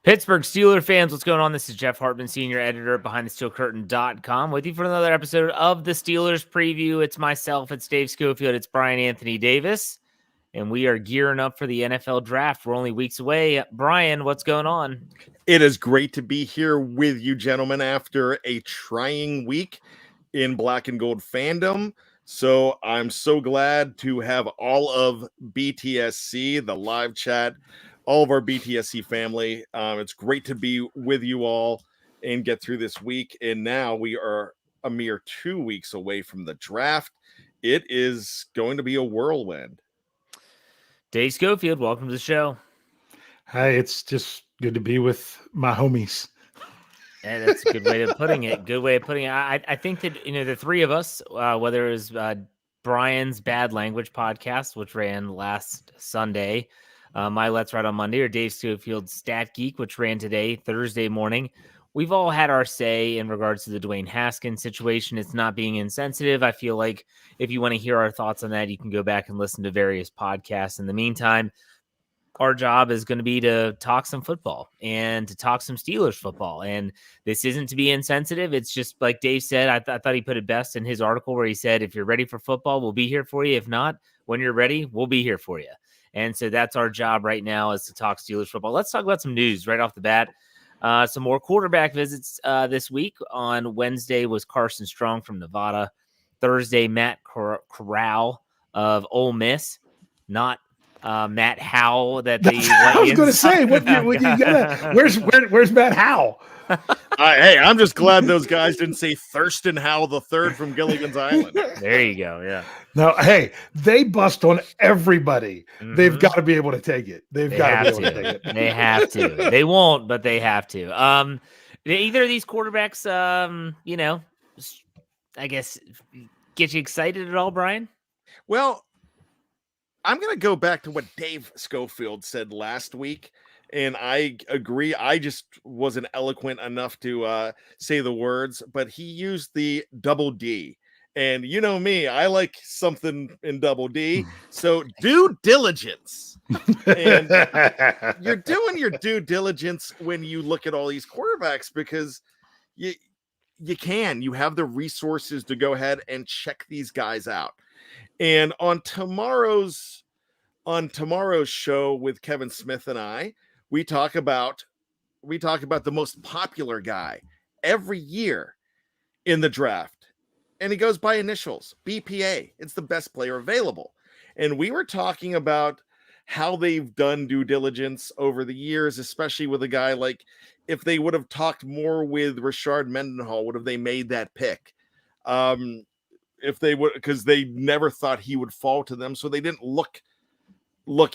Pittsburgh Steelers fans, what's going on? This is Jeff Hartman, senior editor at BehindTheSteelCurtain.com, with you for another episode of the Steelers preview. It's myself, it's Dave Schofield, it's Bryan Anthony Davis, and we are gearing up for the NFL draft. We're only weeks away. Bryan, what's going on? It is great to be here with you, gentlemen, after a trying week in black and gold fandom. So I'm so glad to have all of BTSC, the live chat, all of our BTSC family. It's great to be with you all and get through this week. And now we are a mere 2 weeks away from the draft. It is going to be a whirlwind. Dave Schofield, welcome to the show. Hi, it's just good to be with my homies. Yeah, that's a good way of putting it. Good way of putting it. I think that, the three of us, whether it was Brian's Bad Language podcast, which ran last Sunday, my Let's Ride on Monday, or Dave Schofield's Stat Geek, which ran today, Thursday morning, we've all had our say in regards to the Dwayne Haskins situation. It's not being insensitive. I feel like if you want to hear our thoughts on that, you can go back and listen to various podcasts. In the meantime, our job is going to be to talk some football and to talk some Steelers football. And this isn't to be insensitive. It's just like Dave said, I thought he put it best in his article where he said, if you're ready for football, we'll be here for you. If not, when you're ready, we'll be here for you. And so that's our job right now, is to talk Steelers football. Let's talk about some news right off the bat. Some more quarterback visits this week. On Wednesday was Carson Strong from Nevada. Thursday, Matt Corral of Ole Miss. Not Matt Howell. I was going to say, where's Matt Howell? Hey, I'm just glad those guys didn't say Thurston Howell the third from Gilligan's Island. There you go. Yeah. No, hey, they bust on everybody. Mm-hmm. They've got to be able to take it. They have to. They have to. They won't, but they have to. Either of these quarterbacks, I guess, get you excited at all, Bryan? Well, I'm going to go back to what Dave Schofield said last week, and I agree. I just wasn't eloquent enough to say the words, but he used the double D. And you know me, I like something in double D. So due diligence. And you're doing your due diligence when you look at all these quarterbacks, because you have the resources to go ahead and check these guys out. And on tomorrow's show with Kevin Smith and I, we talk about the most popular guy every year in the draft. And he goes by initials, BPA. It's the best player available. And we were talking about how they've done due diligence over the years, especially with a guy like, if they would have talked more with Rashard Mendenhall, would have they made that pick? If they would, because they never thought he would fall to them, so they didn't look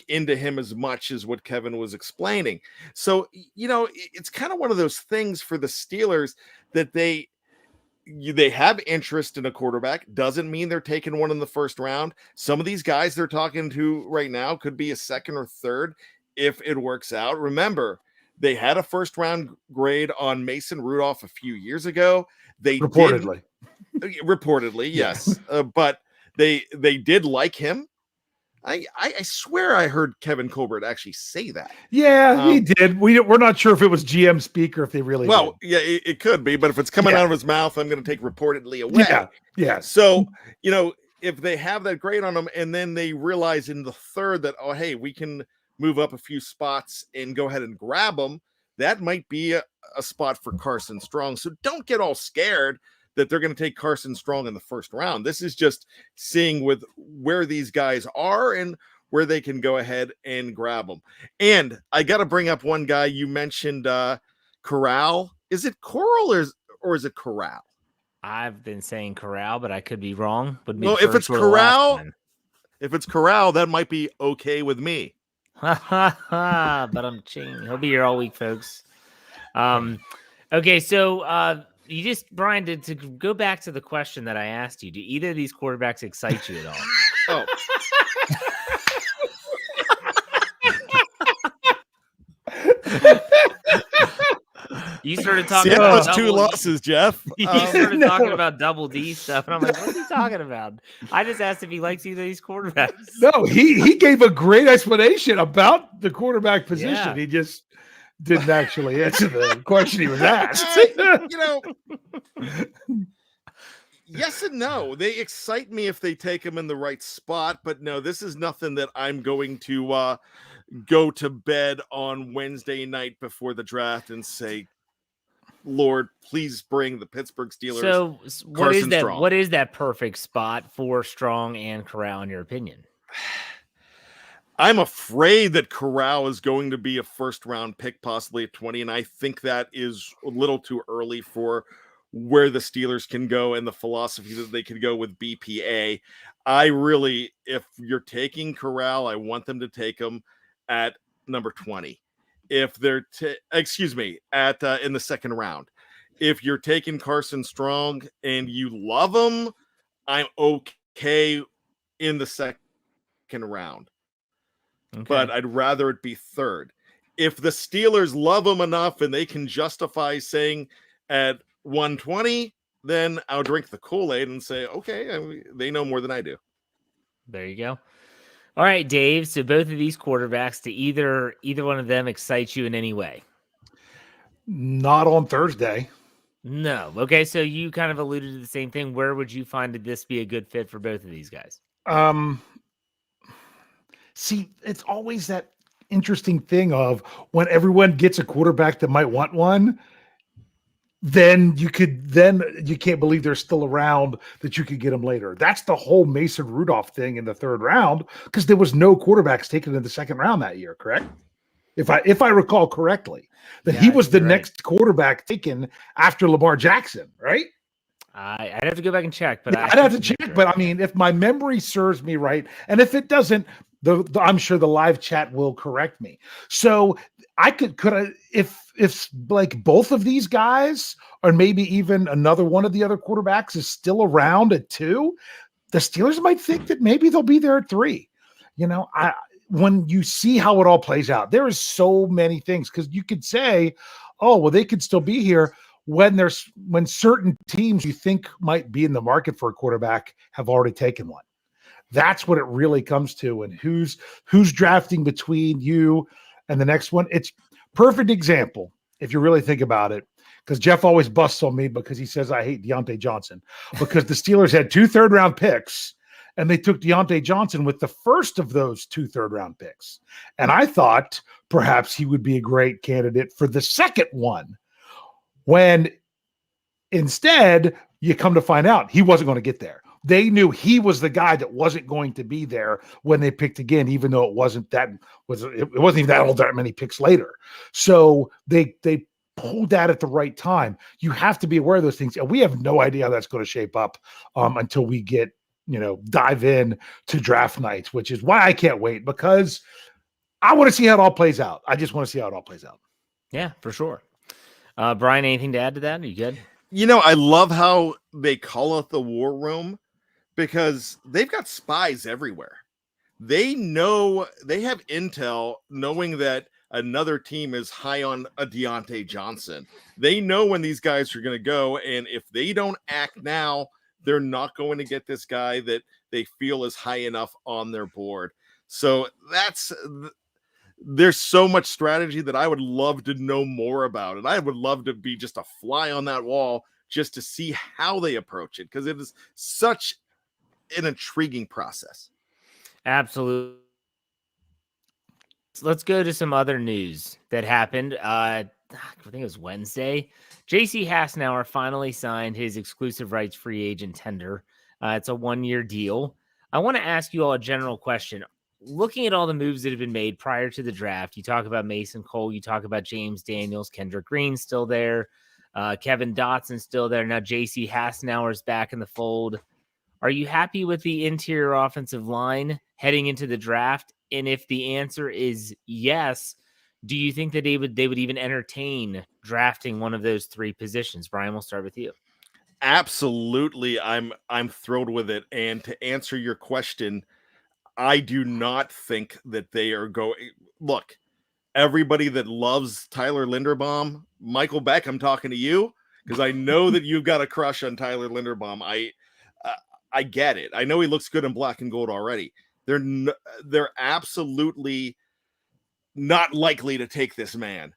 into him as much as what Kevin was explaining. So, it's kind of one of those things for the Steelers that they have interest in a quarterback. Doesn't mean they're taking one in the first round. Some of these guys they're talking to right now could be a second or third if it works out. Remember, they had a first round grade on Mason Rudolph a few years ago. They reportedly, yes. But they did like him. I swear I heard Kevin Colbert actually say that. Yeah, he did. We're not sure if it was GM speak or if they really did. Yeah, it could be, but if it's coming out of his mouth, I'm going to take reportedly away. Yeah. So, if they have that grade on them and then they realize in the third that, oh, hey, we can move up a few spots and go ahead and grab them, that might be a spot for Carson Strong. So don't get all scared that they're going to take Carson Strong in the first round. This is just seeing with where these guys are and where they can go ahead and grab them. And I got to bring up one guy you mentioned, Corral. Is it Coral or is it Corral? I've been saying Corral, but I could be wrong. Well, if it's Corral, that might be okay with me. But I'm changing. He'll be here all week, folks. Okay, so Bryan, to go back to the question that I asked you, do either of these quarterbacks excite you at all? Oh. You started talking about those two losses, Jeff. You started talking about double D stuff, and I'm like, what's he talking about? I just asked if he likes either of these quarterbacks. No, he gave a great explanation about the quarterback position. Yeah. He just didn't actually answer the question he was asked. Yes and no. They excite me if they take him in the right spot, but no, this is nothing that I'm going to go to bed on Wednesday night before the draft and say, Lord, please bring the Pittsburgh Steelers. So what Carson is that? Strong. What is that perfect spot for Strong and Corral, in your opinion? I'm afraid that Corral is going to be a first-round pick, possibly at 20, and I think that is a little too early for where the Steelers can go and the philosophy that they could go with BPA. If you're taking Corral, I want them to take him at number 20. If they're in the second round. If you're taking Carson Strong and you love him, I'm okay in the second round. Okay. But I'd rather it be third. If the Steelers love him enough and they can justify saying at 120, then I'll drink the Kool-Aid and say, okay, they know more than I do. There you go. All right, Dave. So both of these quarterbacks, do either one of them excite you in any way? Not on Thursday. No. Okay, so you kind of alluded to the same thing. Where would you find this be a good fit for both of these guys? See, it's always that interesting thing of when everyone gets a quarterback that might want one, then you can't believe they're still around, that you could get them later. That's the whole Mason Rudolph thing in the third round, because there was no quarterbacks taken in the second round that year, correct? If I recall correctly, that he was the next quarterback taken after Lamar Jackson, right? I'd have to go back and check, but I'd have to check. But I mean, if my memory serves me right, and if it doesn't, I'm sure the live chat will correct me. So I could if like both of these guys, or maybe even another one of the other quarterbacks is still around at 2, the Steelers might think that maybe they'll be there at 3. When you see how it all plays out, there is so many things, because you could say, oh, well, they could still be here when certain teams you think might be in the market for a quarterback have already taken one. That's what it really comes to, and who's drafting between you and the next one. It's perfect example, if you really think about it, because Jeff always busts on me because he says I hate Deontay Johnson, because the Steelers had 2 third-round picks, and they took Deontay Johnson with the first of those 2 third-round picks. And I thought perhaps he would be a great candidate for the second one, when instead you come to find out he wasn't going to get there. They knew he was the guy that wasn't going to be there when they picked again, even though it wasn't even that many picks later. So they pulled that at the right time. You have to be aware of those things. And we have no idea how that's going to shape up until we get, dive in to draft night, which is why I can't wait, because I want to see how it all plays out. I just want to see how it all plays out. Yeah, for sure. Brian, anything to add to that? Are you good? I love how they call it the war room, because they've got spies everywhere. They know, they have intel knowing that another team is high on a Deontay Johnson. They know when these guys are going to go, and if they don't act now, they're not going to get this guy that they feel is high enough on their board. So there's so much strategy that I would love to know more about, and I would love to be just a fly on that wall just to see how they approach it, because it is such an intriguing process. Absolutely. Let's go to some other news that happened. I think it was Wednesday. J.C. Hassenauer finally signed his exclusive rights free agent tender. It's a 1-year deal. I want to ask you all a general question. Looking at all the moves that have been made prior to the draft, you talk about Mason Cole, you talk about James Daniels, Kendrick Green still there, Kevin Dotson still there. Now J.C. Hassenauer is back in the fold. Are you happy with the interior offensive line heading into the draft? And if the answer is yes, do you think that they would even entertain drafting one of those 3 positions? Brian, we'll start with you. Absolutely. I'm thrilled with it. And to answer your question, I do not think that they are going. Look, everybody that loves Tyler Linderbaum, Michael Beck, I'm talking to you, because I know that you've got a crush on Tyler Linderbaum. I get it. I know he looks good in black and gold already. They're absolutely not likely to take this man.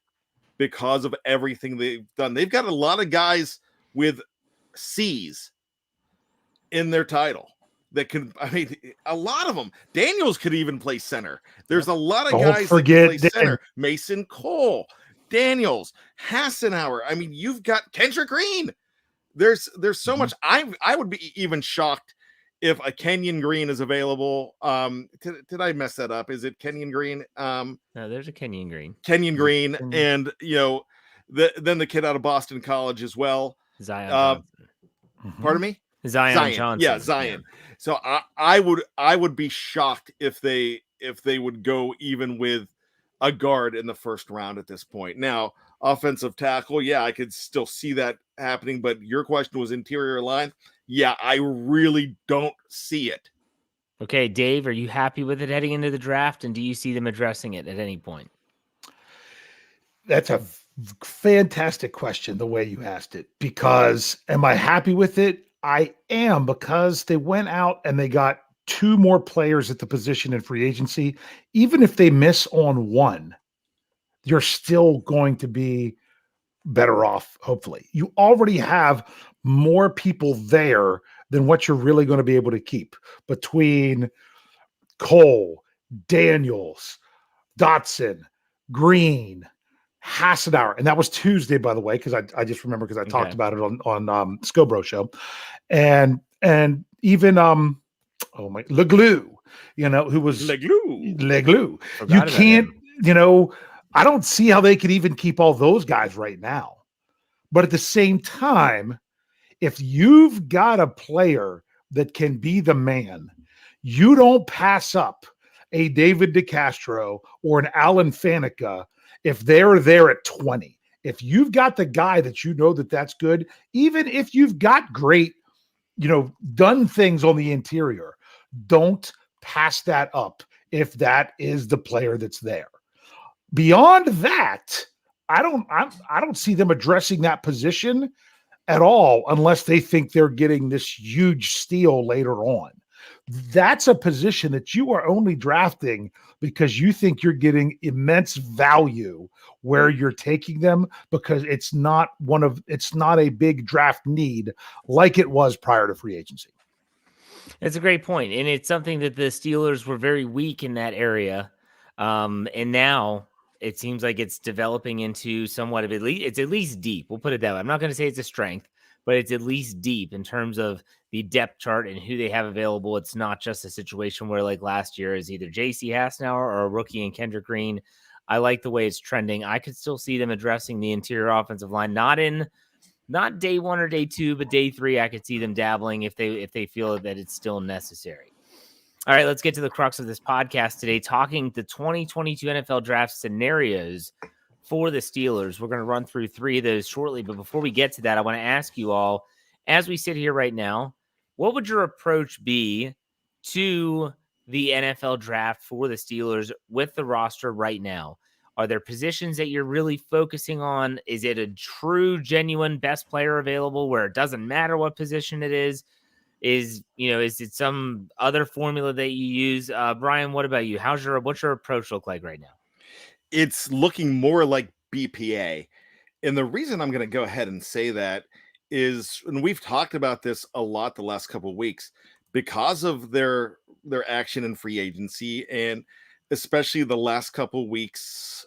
because of everything they've done. They've got a lot of guys with C's in their title that can, I mean, a lot of them. Daniels could even play center. There's a lot of guys that can play center. Mason Cole, Daniels, Hassenauer. I mean, you've got Kendrick Green. There's so much. I would be even shocked if a Kenyon Green is available. Did I mess that up? Is it Kenyon Green? No, there's a Kenyon Green. And then the kid out of Boston College as well. Zion. Pardon me? Zion Johnson. Yeah, Zion. Yeah. So I would be shocked if they would go even with a guard in the first round at this point. Now, offensive tackle, yeah, I could still see that happening, but your question was interior line. Yeah, I really don't see it. Okay, Dave, are you happy with it heading into the draft, and do you see them addressing it at any point? That's a fantastic question, the way you asked it, because am I happy with it? I am, because they went out and they got 2 more players at the position in free agency. Even if they miss on one, you're still going to be better off, hopefully. You already have more people there than what you're really going to be able to keep between Cole, Daniels, Dotson, Green, Hassenauer. And that was Tuesday, by the way, because I just remember because I talked about it on Scobro show. And even Leglue, who was Leglue. You can't, I don't see how they could even keep all those guys right now. But at the same time, if you've got a player that can be the man, you don't pass up a David DeCastro or an Alan Faneca if they're there at 20. If you've got the guy that that's good, even if you've got great, done things on the interior, don't pass that up if that is the player that's there. Beyond that, I don't see them addressing that position at all unless they think they're getting this huge steal later on. That's a position that you are only drafting because you think you're getting immense value where you're taking them, because it's not a big draft need like it was prior to free agency. It's a great point, and it's something that the Steelers were very weak in that area, and now it seems like it's developing into somewhat of it's at least deep. We'll put it that way. I'm not going to say it's a strength, but it's at least deep in terms of the depth chart and who they have available. It's not just a situation where, like last year, is either J.C. Hassenauer or a rookie in Kendrick Green. I like the way it's trending. I could still see them addressing the interior offensive line, not day 1 or day 2, but day 3. I could see them dabbling if they feel that it's still necessary. All right, let's get to the crux of this podcast today, talking the 2022 NFL draft scenarios for the Steelers. We're going to run through 3 of those shortly, but before we get to that, I want to ask you all, as we sit here right now, what would your approach be to the NFL draft for the Steelers with the roster right now? Are there positions that you're really focusing on? Is it a true, genuine best player available where it doesn't matter what position it is? Is it some other formula that you use? Brian, what about you? What's your approach look like right now? It's looking more like BPA. And the reason I'm going to go ahead and say that is, and we've talked about this a lot the last couple of weeks, because of their action in free agency, and especially the last couple of weeks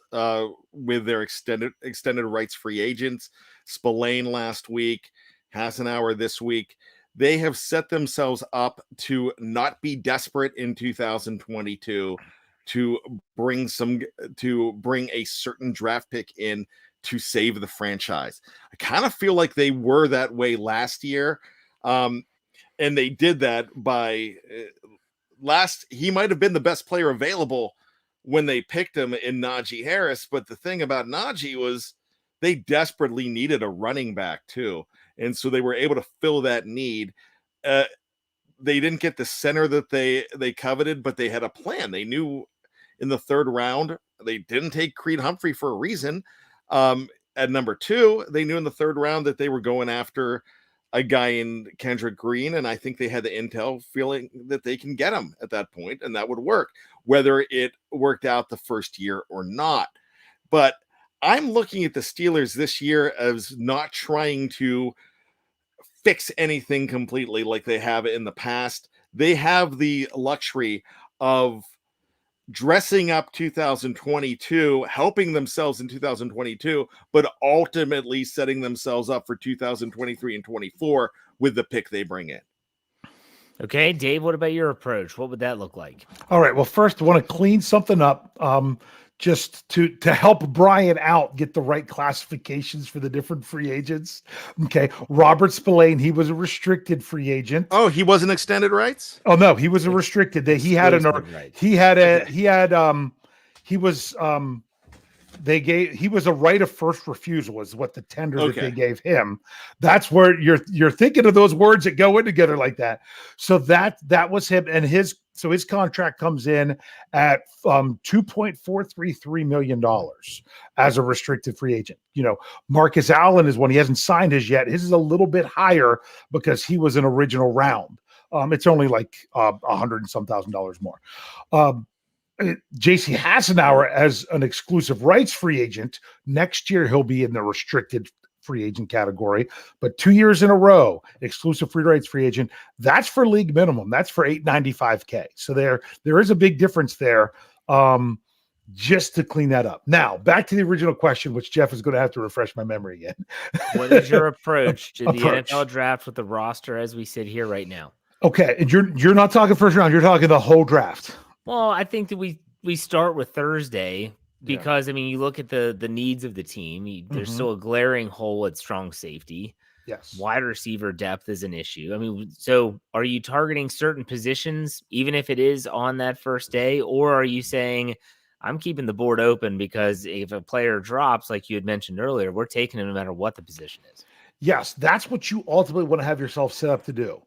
with their extended rights free agents, Spillane last week, Hassenauer this week. They have set themselves up to not be desperate in 2022 to bring a certain draft pick in to save the franchise. I kind of feel like they were that way last year. And they did that by he might have been the best player available when they picked him in Najee Harris. But the thing about Najee was they desperately needed a running back too. And so they were able to fill that need. They didn't get the center that they coveted, but they had a plan. They knew in the 3rd round, they didn't take Creed Humphrey for a reason. At number 2, they knew in the 3rd round that they were going after a guy in Kendrick Green, and I think they had the intel feeling that they can get him at that point, and that would work, whether it worked out the first year or not. But I'm looking at the Steelers this year as not trying to fix anything completely like they have in the past. They have the luxury of dressing up 2022, helping themselves in 2022, but ultimately setting themselves up for 2023 and 24 with the pick they bring in. Okay, Dave, what about your approach? What would that look like? All right. Well, first, I want to clean something up. Just to help Bryan out, get the right classifications for the different free agents. Okay. Robert Spillane, he was a restricted free agent. Oh, he wasn't extended rights? Oh no, he was a restricted. He was a right of first refusal is what the tender that they gave him. That's where you're thinking of those words that go in together like that. So that was him, and his contract comes in at $2.433 million as a restricted free agent. Marcus Allen is one. He hasn't signed his yet. His is a little bit higher because he was an original round. It's only like $100 and some thousand more. JC Hassenauer as an exclusive rights free agent. Next year, he'll be in the restricted free agent category, but 2 years in a row, exclusive free rights free agent. That's for league minimum. That's for $895K. So there is a big difference there. Just to clean that up. Now, back to the original question, which Jeff is going to have to refresh my memory again. What is your approach to the NFL draft with the roster as we sit here right now? Okay, and you're not talking first round. You're talking the whole draft. Well, I think that we start with Thursday because, I mean, you look at the needs of the team. There's still a glaring hole at strong safety. Yes. Wide receiver depth is an issue. I mean, so are you targeting certain positions, even if it is on that first day? Or are you saying, I'm keeping the board open because if a player drops, like you had mentioned earlier, we're taking him no matter what the position is? Yes, that's what you ultimately want to have yourself set up to do.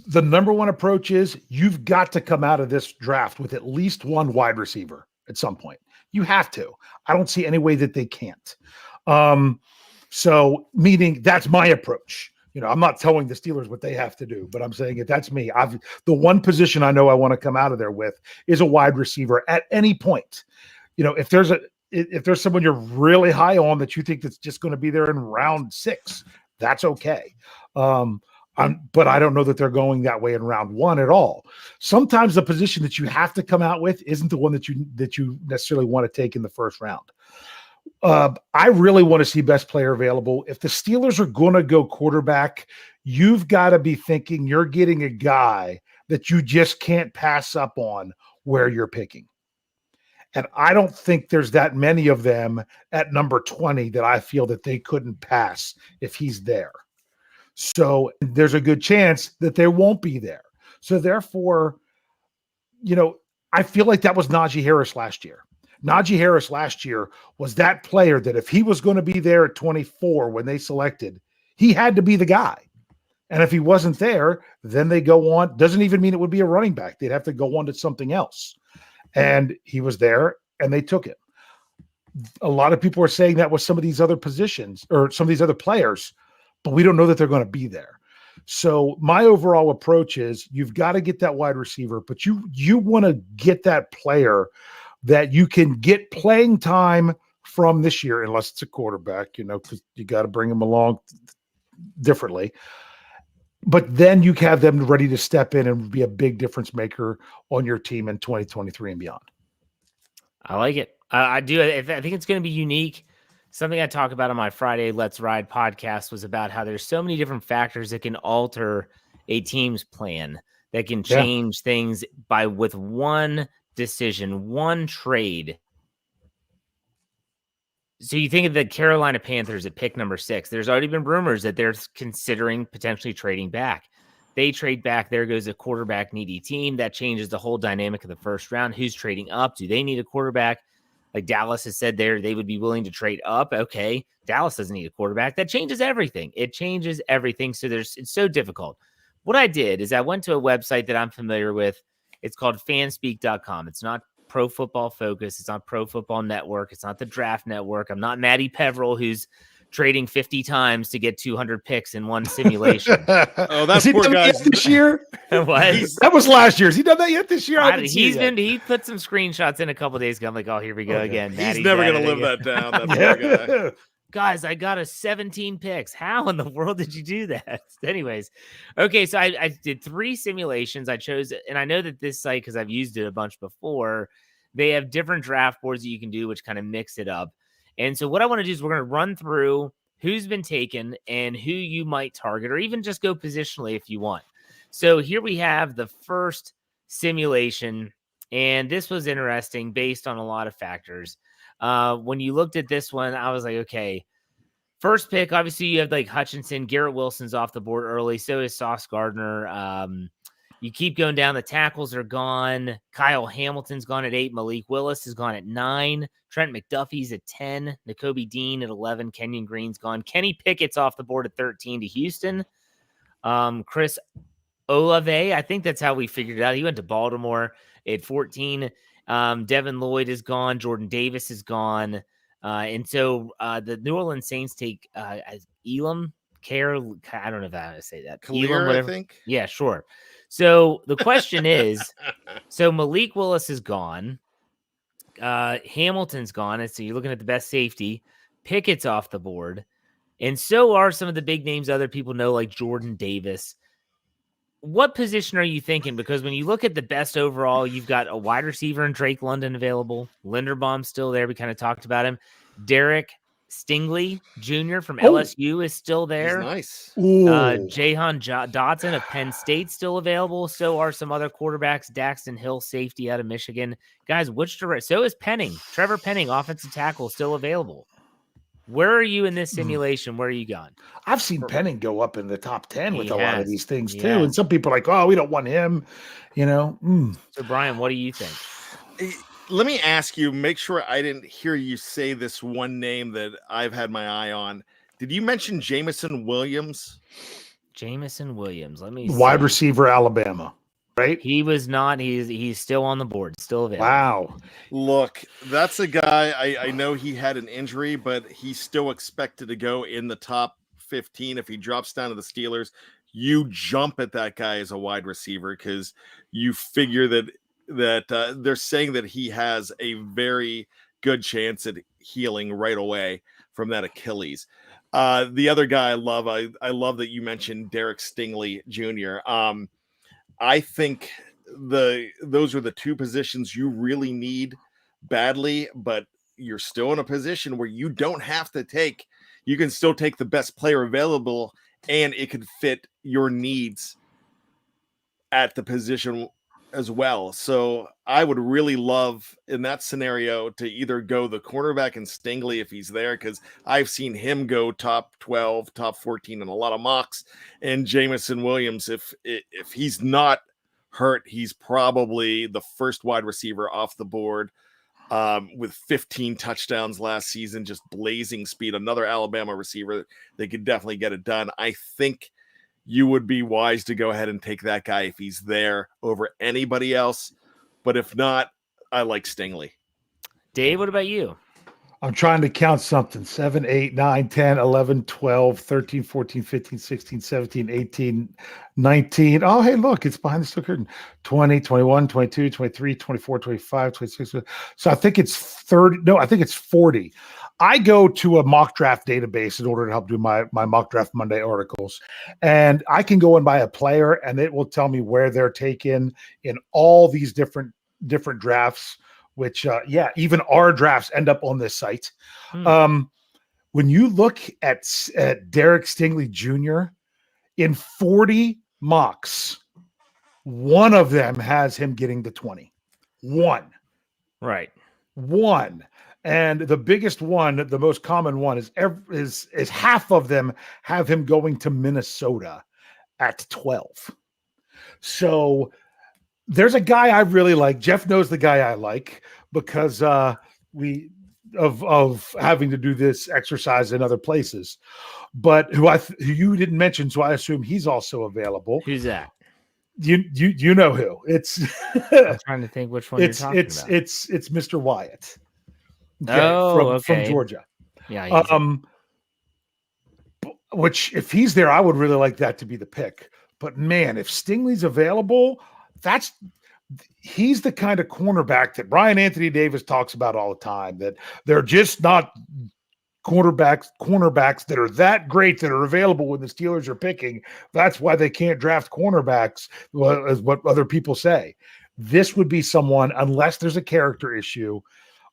The number one approach is you've got to come out of this draft with at least one wide receiver at some point. You have to. I don't see any way that they can't. So meaning that's my approach. I'm not telling the Steelers what they have to do, but I'm saying if that's me, the one position I know I want to come out of there with is a wide receiver at any point. If there's someone you're really high on that you think that's just going to be there in round 6, that's okay. But I don't know that they're going that way in round 1 at all. Sometimes the position that you have to come out with isn't the one that you necessarily want to take in the first round. I really want to see best player available. If the Steelers are going to go quarterback, you've got to be thinking you're getting a guy that you just can't pass up on where you're picking. And I don't think there's that many of them at number 20 that I feel that they couldn't pass if he's there. So there's a good chance that they won't be there. So therefore, I feel like that was Najee Harris last year. Najee Harris last year was that player that if he was going to be there at 24 when they selected, he had to be the guy. And if he wasn't there, then they go on. Doesn't even mean it would be a running back. They'd have to go on to something else. And he was there and they took it. A lot of people are saying that with some of these other positions or some of these other players, but we don't know that they're going to be there. So my overall approach is you've got to get that wide receiver, but you want to get that player that you can get playing time from this year, unless it's a quarterback, because you got to bring them along differently. But then you have them ready to step in and be a big difference maker on your team in 2023 and beyond. I like it. I do. I think it's going to be unique. Something I talk about on my Friday Let's Ride podcast was about how there's so many different factors that can alter a team's plan, that can change things with one decision, one trade. So you think of the Carolina Panthers at pick number 6. There's already been rumors that they're considering potentially trading back. They trade back. There goes a quarterback needy team. That changes the whole dynamic of the first round. Who's trading up? Do they need a quarterback? Like Dallas has said they would be willing to trade up. Okay, Dallas doesn't need a quarterback. That changes everything. It changes everything. So it's so difficult. What I did is I went to a website that I'm familiar with. It's called fanspeak.com. It's not Pro Football Focus. It's not Pro Football Network. It's not the Draft Network. I'm not Matty Peverill, who's trading 50 times to get 200 picks in one simulation. Oh, that's poor guys this year. What? That was last year. Has he done that yet this year? He put some screenshots in a couple days ago. I'm like, oh, here we go again. He's never going to live that down. That poor guy. Guys, I got a 17 picks. How in the world did you do that? Anyways, okay, so I did 3 simulations. I chose, and I know that this site, because I've used it a bunch before, they have different draft boards that you can do, which kind of mix it up. And so what I want to do is we're going to run through who's been taken and who you might target, or even just go positionally if you want. So here we have the first simulation, and this was interesting based on a lot of factors. When you looked at this one, I was like, okay, first pick, obviously you have like Hutchinson, Garrett Wilson's off the board early. So is Sauce Gardner. You keep going down. The tackles are gone. Kyle Hamilton's gone at 8. Malik Willis is gone at 9. Trent McDuffie's at 10. Nakobe Dean at 11. Kenyon Green's gone. Kenny Pickett's off the board at 13 to Houston. Chris Olave, I think that's how we figured it out. He went to Baltimore at 14. Devin Lloyd is gone. Jordan Davis is gone. And so the New Orleans Saints take Elam Care. I don't know if I have to say that. Elam, whatever. I think. Yeah, sure. So the question is, so Malik Willis is gone. Hamilton's gone. And so you're looking at the best safety. Pickett's off the board. And so are some of the big names other people know, like Jordan Davis. What position are you thinking? Because when you look at the best overall, you've got a wide receiver in Drake London available. Linderbaum's still there. We kind of talked about him. Derek Stingley Jr. from LSU is still there. He's nice. Jahan Dotson of Penn State still available. So are some other quarterbacks. Daxton Hill, safety out of Michigan. Guys, which direction? So is Penning. Trevor Penning, offensive tackle, still available. Where are you in this simulation? Where are you going? I've seen Penning go up in the top 10 with a lot of these things too. And some people are like, oh, we don't want him, you know. So Brian, what do you think? Let me ask you, make sure I didn't hear you say this one name that I've had my eye on. Did you mention Jameson Williams? Jameson Williams. Let me wide receiver, Alabama. Right? He was not. He's still on the board, still available. Wow. Look, that's a guy. I know he had an injury, but he's still expected to go in the top 15. If he drops down to the Steelers, you jump at that guy as a wide receiver because you figure that they're saying that he has a very good chance at healing right away from that Achilles. The other guy I love, I love that you mentioned Derek Stingley Jr. I think those are the 2 positions you really need badly, but you're still in a position where you don't have to take. You can still take the best player available, and it could fit your needs at the position as well. So I would really love in that scenario to either go the cornerback and Stingley if he's there, because I've seen him go top 12, top 14 in a lot of mocks, and Jameson Williams, if he's not hurt, he's probably the first wide receiver off the board with 15 touchdowns last season, just blazing speed. Another Alabama receiver, they could definitely get it done. I think you would be wise to go ahead and take that guy if he's there over anybody else. But if not, I like Stingley. Dave, what about you? I'm trying to count something. 7, 8, 9, 10, 11, 12, 13, 14, 15, 16, 17, 18, 19. Oh, hey, look, it's behind the steel curtain. 20, 21, 22, 23, 24, 25, 26. So I think it's 30. No, I think it's 40. I go to a mock draft database in order to help do my mock draft Monday articles. And I can go and buy a player and it will tell me where they're taken in all these different drafts, which, even our drafts end up on this site. When you look at Derek Stingley Jr., in 40 mocks, one of them has him getting the 20. One. Right. One. And the biggest one, the most common one is half of them have him going to Minnesota at 12. So there's a guy I really like. Jeff knows the guy I like because we of having to do this exercise in other places. But who you didn't mention, so I assume he's also available. Who's that? You know who? It's I'm trying to think which one you're talking about. It's Mr. Wyatt. Okay, from Georgia. Yeah. which if he's there, I would really like that to be the pick. But man, if Stingley's available, he's the kind of cornerback that Bryan Anthony Davis talks about all the time, that they're just not cornerbacks that are that great that are available when the Steelers are picking. That's why they can't draft cornerbacks, is what other people say. This would be someone, unless there's a character issue,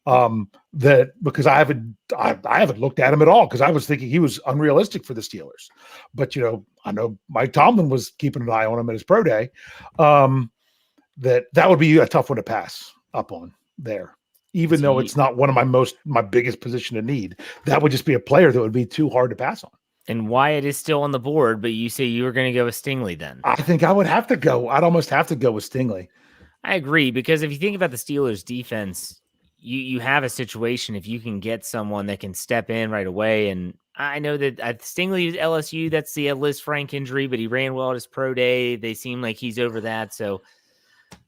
that because I haven't looked at him at all because I was thinking he was unrealistic for the Steelers. But I know Mike Tomlin was keeping an eye on him at his pro day. That would be a tough one to pass up on there. Even though it's not one of my biggest position of need, that would just be a player that would be too hard to pass on. And Wyatt is still on the board, but you say you were going to go with Stingley then. I think I would have to go. I'd almost have to go with Stingley. I agree, because if you think about the Steelers defense, you have a situation if you can get someone that can step in right away. And I know that Stingley is LSU, that's the Liz Frank injury, but he ran well at his pro day. They seem like he's over that. So,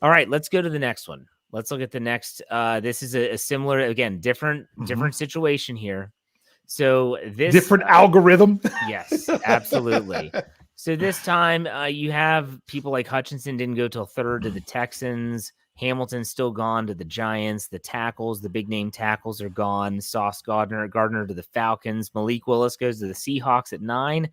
all right, let's go to the next one. Let's look at the next. This is a similar, again, different situation here. So this different algorithm. Yes, absolutely. So this time you have people like Hutchinson didn't go till third to the Texans. Hamilton's still gone to the Giants. The tackles, the big name tackles are gone. Sauce Gardner to the Falcons. Malik Willis goes to the Seahawks at 9.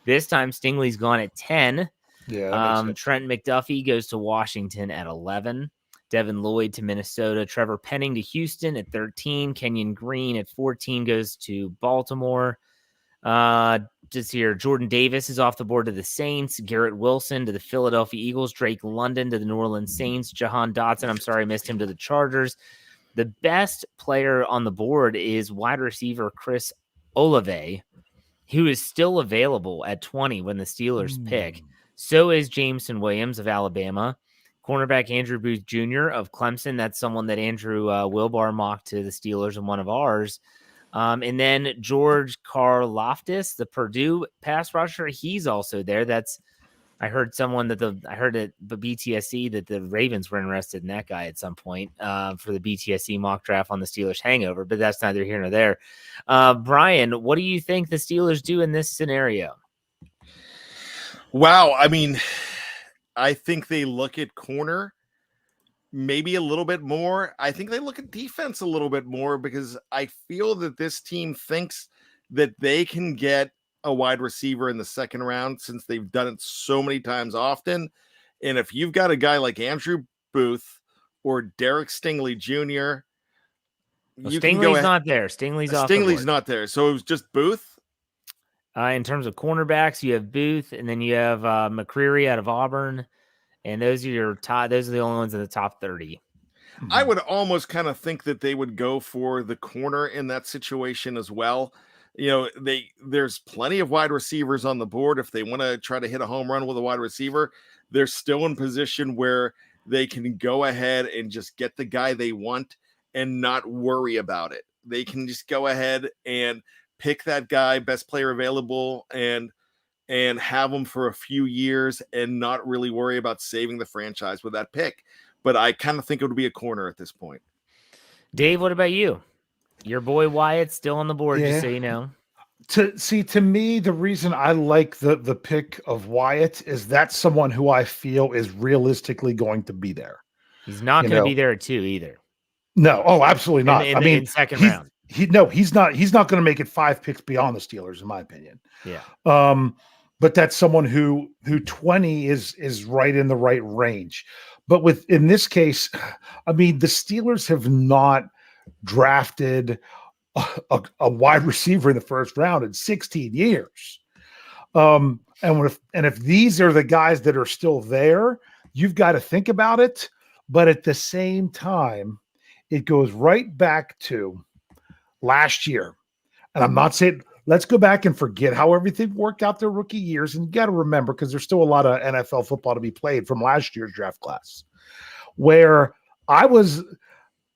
This time Stingley's gone at 10. Yeah. Trent McDuffie goes to Washington at 11. Devin Lloyd to Minnesota. Trevor Penning to Houston at 13. Kenyon Green at 14 goes to Baltimore. Just here, Jordan Davis is off the board to the Saints. Garrett Wilson to the Philadelphia Eagles. Drake London to the New Orleans Saints. Jahan Dotson, I'm sorry I missed him, to the Chargers. The best player on the board is wide receiver Chris Olave, who is still available at 20 when the Steelers pick. So is Jameson Williams of Alabama. Cornerback Andrew Booth Jr. of Clemson. That's someone that Andrew Wilbar mocked to the Steelers in one of ours. And then George Karlaftis, the Purdue pass rusher, he's also there. I heard I heard at the BTSC that the Ravens were interested in that guy at some point for the BTSC mock draft on the Steelers hangover, but that's neither here nor there. Brian, what do you think the Steelers do in this scenario? Wow. I mean, I think they look at corner maybe a little bit more. I think they look at defense a little bit more because I feel that this team thinks that they can get a wide receiver in the second round since they've done it so many times often. And if you've got a guy like Andrew Booth or Derek Stingley Jr., Stingley's not there. Stingley's not there. So it was just Booth. In terms of cornerbacks, you have Booth, and then you have McCreary out of Auburn. And those are those are the only ones in the top 30. I would almost kind of think that they would go for the corner in that situation as well. There's plenty of wide receivers on the board. If they want to try to hit a home run with a wide receiver, they're still in position where they can go ahead and just get the guy they want and not worry about it. They can just go ahead and pick that guy, best player available, and have them for a few years and not really worry about saving the franchise with that pick. But I kind of think it would be a corner at this point. Dave, what about you? Your boy Wyatt's still on the board, just so you know. To me, the reason I like the pick of Wyatt is that's someone who I feel is realistically going to be there. He's not going to be there at 2 either. No, absolutely not. In second round. He's not going to make it 5 picks beyond the Steelers, in my opinion. Yeah. But that's someone who 20 is right in the right range. But in this case, I mean, the Steelers have not drafted a wide receiver in the first round in 16 years. And if these are the guys that are still there, you've got to think about it. But at the same time, it goes right back to last year. And I'm not saying let's go back and forget how everything worked out their rookie years. And you got to remember, because there's still a lot of NFL football to be played from last year's draft class, where I was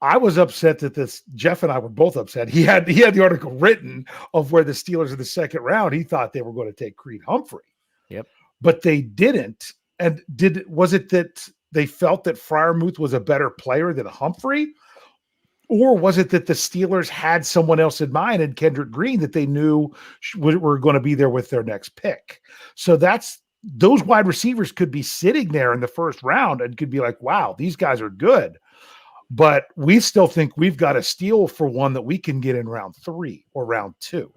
upset that Jeff and I were both upset. He had the article written of where the Steelers in the second round, he thought they were going to take Creed Humphrey. Yep. But they didn't. And was it that they felt that Freiermuth was a better player than Humphrey? Or was it that the Steelers had someone else in mind and Kendrick Green that they knew were going to be there with their next pick? So those wide receivers could be sitting there in the first round and could be like, wow, these guys are good. But we still think we've got a steal for one that we can get in round 3 or round 2.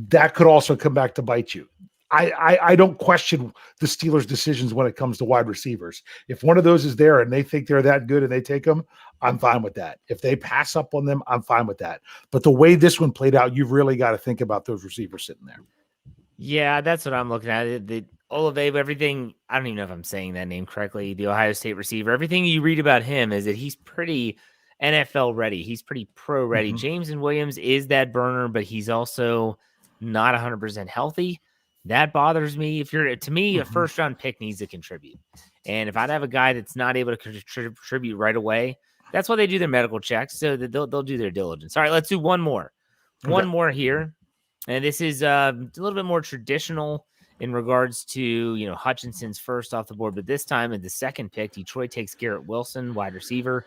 That could also come back to bite you. I don't question the Steelers' decisions when it comes to wide receivers. If one of those is there and they think they're that good and they take them, I'm fine with that. If they pass up on them, I'm fine with that. But the way this one played out, you've really got to think about those receivers sitting there. Yeah, that's what I'm looking at. The Olave, everything, I don't even know if I'm saying that name correctly, the Ohio State receiver, everything you read about him is that he's pretty NFL ready. He's pretty pro ready. Jameson Williams is that burner, but he's also not 100% healthy. That bothers me. To me, a first round pick needs to contribute. And if I'd have a guy that's not able to contribute right away, that's why they do their medical checks, so that they'll do their diligence. All right, let's do one more. One more here. And this is a little bit more traditional in regards to, Hutchinson's first off the board. But this time at the second pick, Detroit takes Garrett Wilson, wide receiver.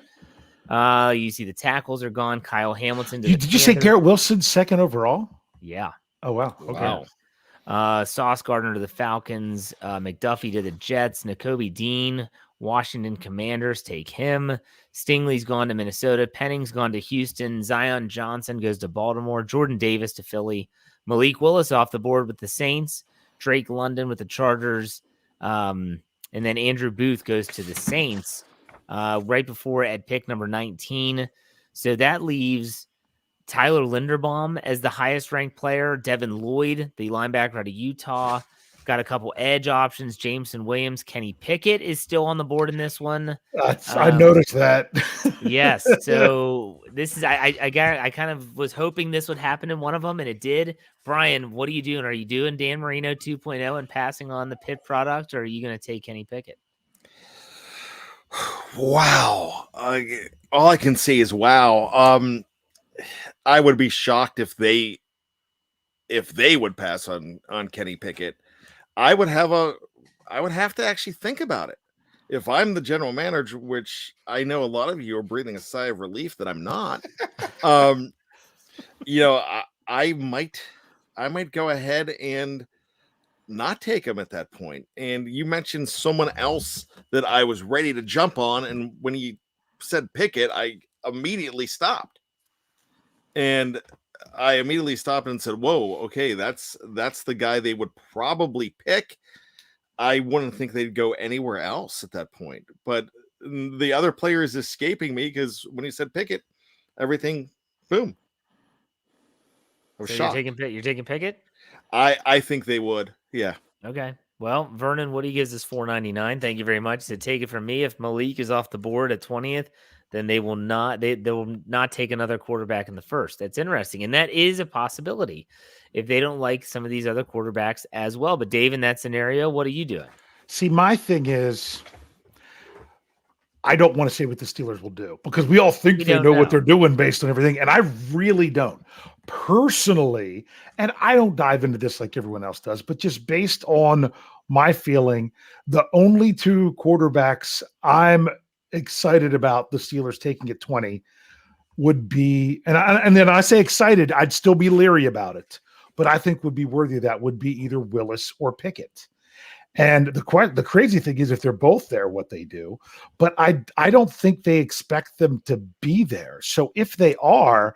You see the tackles are gone. Kyle Hamilton. Did you say Garrett Wilson second overall? Yeah. Oh, wow. Okay. Wow. Sauce Gardner to the Falcons, McDuffie to the Jets, Nakobe Dean, Washington Commanders take him. Stingley's gone to Minnesota. Penning's gone to Houston. Zion Johnson goes to Baltimore. Jordan Davis to Philly. Malik Willis off the board with the Saints. Drake London with the Chargers. And then Andrew Booth goes to the Saints right before at pick number 19. So that leaves Tyler Linderbaum as the highest ranked player. Devin Lloyd, the linebacker out of Utah. Got a couple edge options. Jameson Williams. Kenny Pickett is still on the board in this one. I noticed that. Yes. So this is, I kind of was hoping this would happen in one of them, and it did. Brian, what are you doing? Are you doing Dan Marino 2.0 and passing on the Pitt product, or are you going to take Kenny Pickett? Wow. All I can say is wow. I would be shocked if they would pass on Kenny Pickett. I would have to actually think about it. If I'm the general manager, which I know a lot of you are breathing a sigh of relief that I'm not, I might go ahead and not take him at that point. And you mentioned someone else that I was ready to jump on, and when he said Pickett, I immediately stopped. And I immediately stopped and said, whoa, okay, that's the guy they would probably pick. I wouldn't think they'd go anywhere else at that point. But the other player is escaping me because when he said Pickett, everything, boom. I was shocked. You're taking Pickett? I think they would. Yeah. Okay. Well, Vernon Woody gives us $4.99. Thank you very much. So take it from me. If Malik is off the board at 20th, then they will not take another quarterback in the first. That's interesting. And that is a possibility if they don't like some of these other quarterbacks as well. But Dave, in that scenario, what are you doing? See, my thing is, I don't want to say what the Steelers will do because we all think they know what they're doing based on everything. And I really don't personally. And I don't dive into this like everyone else does, but just based on my feeling, the only two quarterbacks I'm excited about the Steelers taking at 20 would be, and then I say excited, I'd still be leery about it, but I think would be worthy of that would be either Willis or Pickett. And the crazy thing is if they're both there, what they do, but I don't think they expect them to be there. So if they are,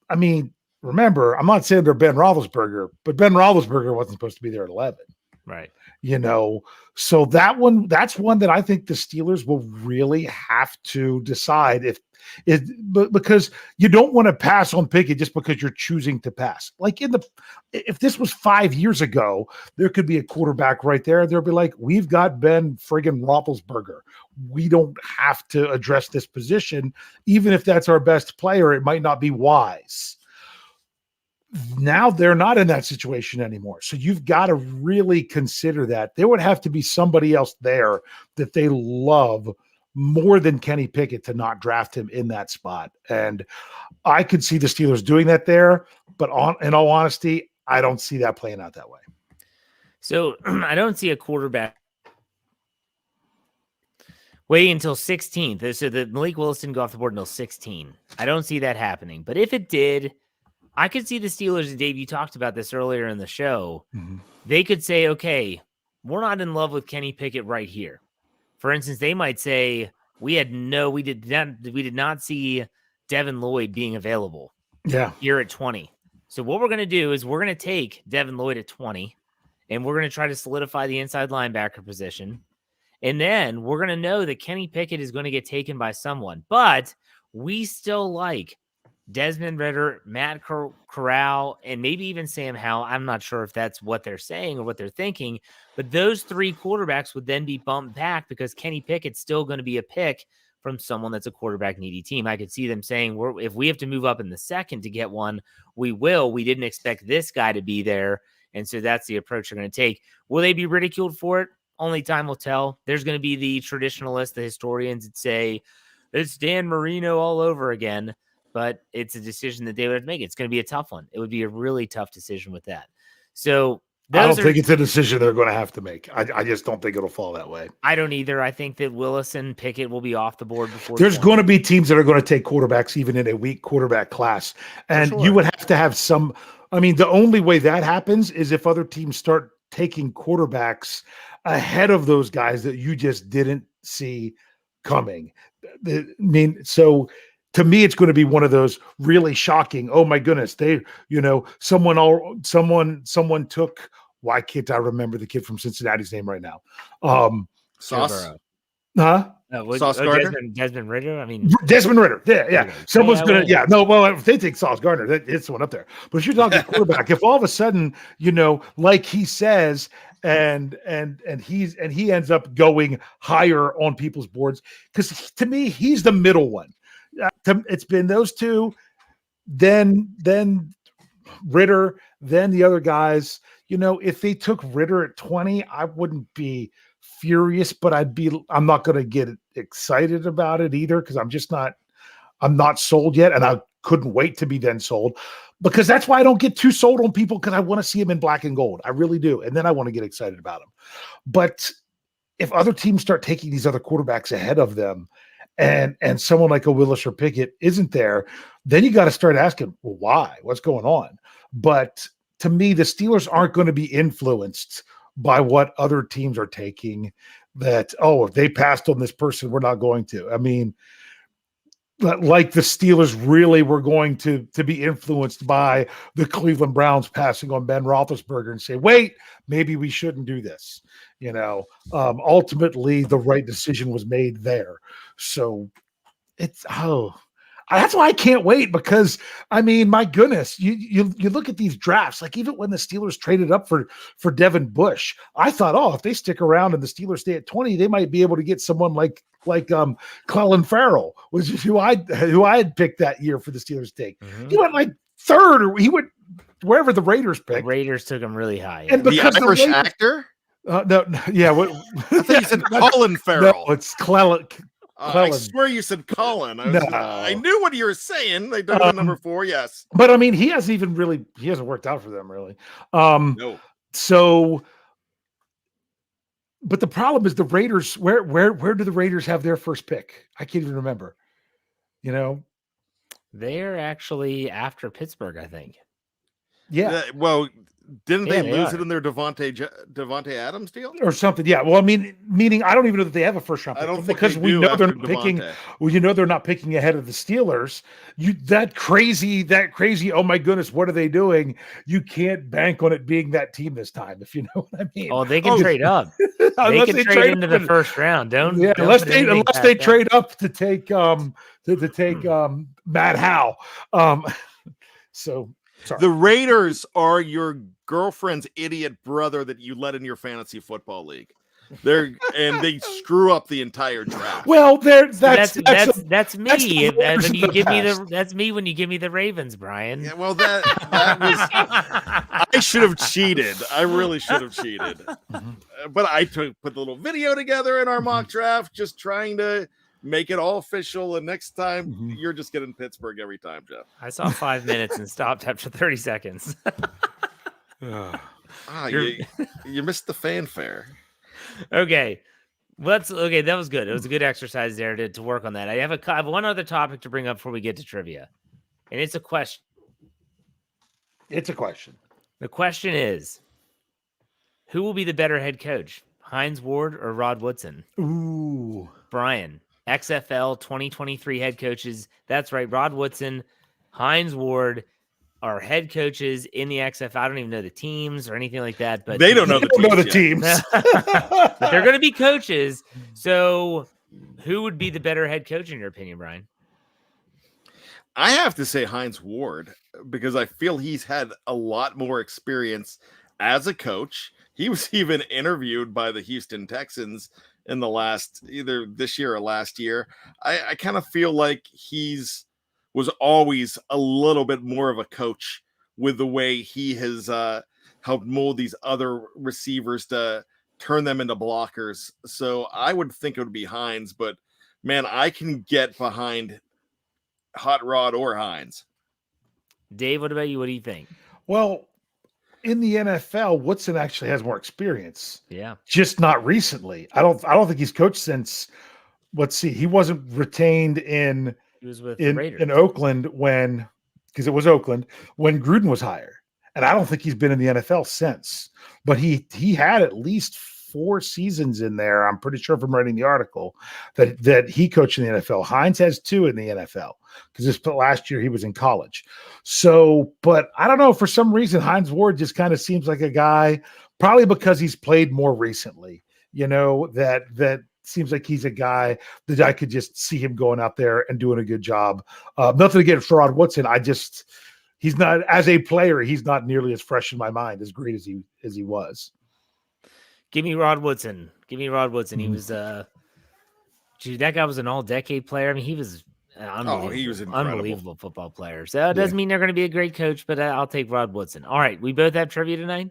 I mean, remember, I'm not saying they're Ben Roethlisberger, but Ben Roethlisberger wasn't supposed to be there at 11. Right. So that's one that I think the Steelers will really have to decide because you don't want to pass on Pickett just because you're choosing to pass. Like if this was 5 years ago, there could be a quarterback right there. They'll be like, we've got Ben friggin' Roethlisberger. We don't have to address this position. Even if that's our best player, it might not be wise. Now they're not in that situation anymore. So you've got to really consider that. There would have to be somebody else there that they love more than Kenny Pickett to not draft him in that spot. And I could see the Steelers doing that there, but in all honesty, I don't see that playing out that way. So I don't see a quarterback waiting until 16th. So the Malik Willis didn't go off the board until 16. I don't see that happening. But if it did, I could see the Steelers, and Dave, you talked about this earlier in the show. Mm-hmm. They could say, okay, we're not in love with Kenny Pickett right here. For instance, they might say, we did not see Devin Lloyd being available here at 20. So what we're going to do is we're going to take Devin Lloyd at 20, and we're going to try to solidify the inside linebacker position. And then we're going to know that Kenny Pickett is going to get taken by someone. But we still like Desmond Ridder, Matt Corral, and maybe even Sam Howell. I'm not sure if that's what they're saying or what they're thinking, but those three quarterbacks would then be bumped back because Kenny Pickett's still going to be a pick from someone that's a quarterback needy team. I could see them saying, if we have to move up in the second to get one, we will. We didn't expect this guy to be there. And so that's the approach they're going to take. Will they be ridiculed for it? Only time will tell. There's going to be the traditionalists, the historians that say it's Dan Marino all over again. But it's a decision that they would have to make. It's going to be a tough one. It would be a really tough decision with that. So I don't think it's a decision they're going to have to make. I just don't think it'll fall that way. I don't either. I think that Willis and Pickett will be off the board before. There's going to be teams that are going to take quarterbacks even in a weak quarterback class. And you would have to have some. I mean, the only way that happens is if other teams start taking quarterbacks ahead of those guys that you just didn't see coming. I mean, so to me, it's going to be one of those really shocking. Oh my goodness, someone took. Why can't I remember the kid from Cincinnati's name right now? Sauce, huh? Sauce Gardner, Desmond Ridder. I mean, Desmond Ridder. Yeah. Someone's gonna. Yeah, no. Well, if they take Sauce Gardner, it's the one up there. But if you're talking quarterback, if all of a sudden, like he says, and he ends up going higher on people's boards, because to me, he's the middle one. It's been those two, then Ridder, then the other guys. If they took Ridder at 20, I wouldn't be furious, but I'm not going to get excited about it either, because I'm not sold yet, and I couldn't wait to be then sold, because that's why I don't get too sold on people, because I want to see them in black and gold. I really do, and then I want to get excited about them. But if other teams start taking these other quarterbacks ahead of them, and someone like a Willis or Pickett isn't there, then you got to start asking, well, why? What's going on? But to me, the Steelers aren't going to be influenced by what other teams are taking, that, if they passed on this person, we're not going to. I mean, like the Steelers really were going to be influenced by the Cleveland Browns passing on Ben Roethlisberger and say, wait, maybe we shouldn't do this. Ultimately, the right decision was made there. So that's why I can't wait, because I mean, my goodness, you look at these drafts, like even when the Steelers traded up for Devin Bush, I thought, if they stick around and the Steelers stay at 20, they might be able to get someone like Clelin Ferrell, which is who I had picked that year for the Steelers take. Mm-hmm. He went like third, or he went wherever the Raiders picked. The Raiders took him really high. And because the Irish actor? No, yeah. I thought you said Colin Farrell. No, it's Clelin. I swear you said Colin. I knew what you were saying. They did number 4, yes. But I mean, he hasn't worked out for them really. No. So, but the problem is the Raiders. Where do the Raiders have their first pick? I can't even remember. They're actually after Pittsburgh, I think. Yeah. Well, didn't they lose it in their Devontae Adams deal or something? Yeah. Well, I mean, meaning I don't even know that they have a first round pick. I don't think because we know they're not picking. Well, they're not picking ahead of the Steelers. That crazy. Oh my goodness, what are they doing? You can't bank on it being that team this time, if you know what I mean. Oh, they can trade up. They can trade into the first round. Unless they trade up to take Matt Howe. So. Sorry. The Raiders are your girlfriend's idiot brother that you let in your fantasy football league. They screw up the entire draft. Well, that's me. That's me when you give me the Ravens, Brian. Yeah, well, that was. I should have cheated. I really should have cheated. But I put the little video together in our mock draft, just trying to make it all official, and next time you're just getting Pittsburgh every time, Jeff. I saw 5 minutes and stopped after 30 seconds. You missed the fanfare. Okay. Well, that's okay. That was good. It was a good exercise there to work on that. I have one other topic to bring up before we get to trivia, and it's a question. It's a question. The question is, who will be the better head coach, Hines Ward or Rod Woodson? Ooh. Brian, XFL 2023 head coaches. That's right, Rod Woodson, Hines Ward are head coaches in the XFL. I don't even know the teams or anything like that, but they don't know the teams. But they're going to be coaches. So, who would be the better head coach in your opinion, Brian? I have to say Hines Ward because I feel he's had a lot more experience as a coach. He was even interviewed by the Houston Texans in the last, either this year or last year. I kind of feel like was always a little bit more of a coach with the way he has helped mold these other receivers to turn them into blockers. So I would think it would be Hines, but man, I can get behind Hot Rod or Hines. Dave, what about you? What do you think? Well, in the NFL, Woodson actually has more experience. Yeah. Just not recently. I don't think he's coached since, let's see, he wasn't retained in He was with the Raiders. in Oakland because it was Oakland when Gruden was hired. And I don't think he's been in the NFL since. But he had at least 4 seasons in there. I'm pretty sure from writing the article that he coached in the NFL. Hines has 2 in the NFL because this last year he was in college. So, but I don't know, for some reason, Hines Ward just kind of seems like a guy, probably because he's played more recently, that seems like he's a guy that I could just see him going out there and doing a good job. Nothing against Rod Woodson. He's not, as a player, he's not nearly as fresh in my mind, as great as he was. Give me Rod Woodson. He was that guy was an all-decade player. I mean, he was he was an unbelievable football player. So it doesn't mean they're going to be a great coach, but I'll take Rod Woodson. All right, we both have trivia tonight?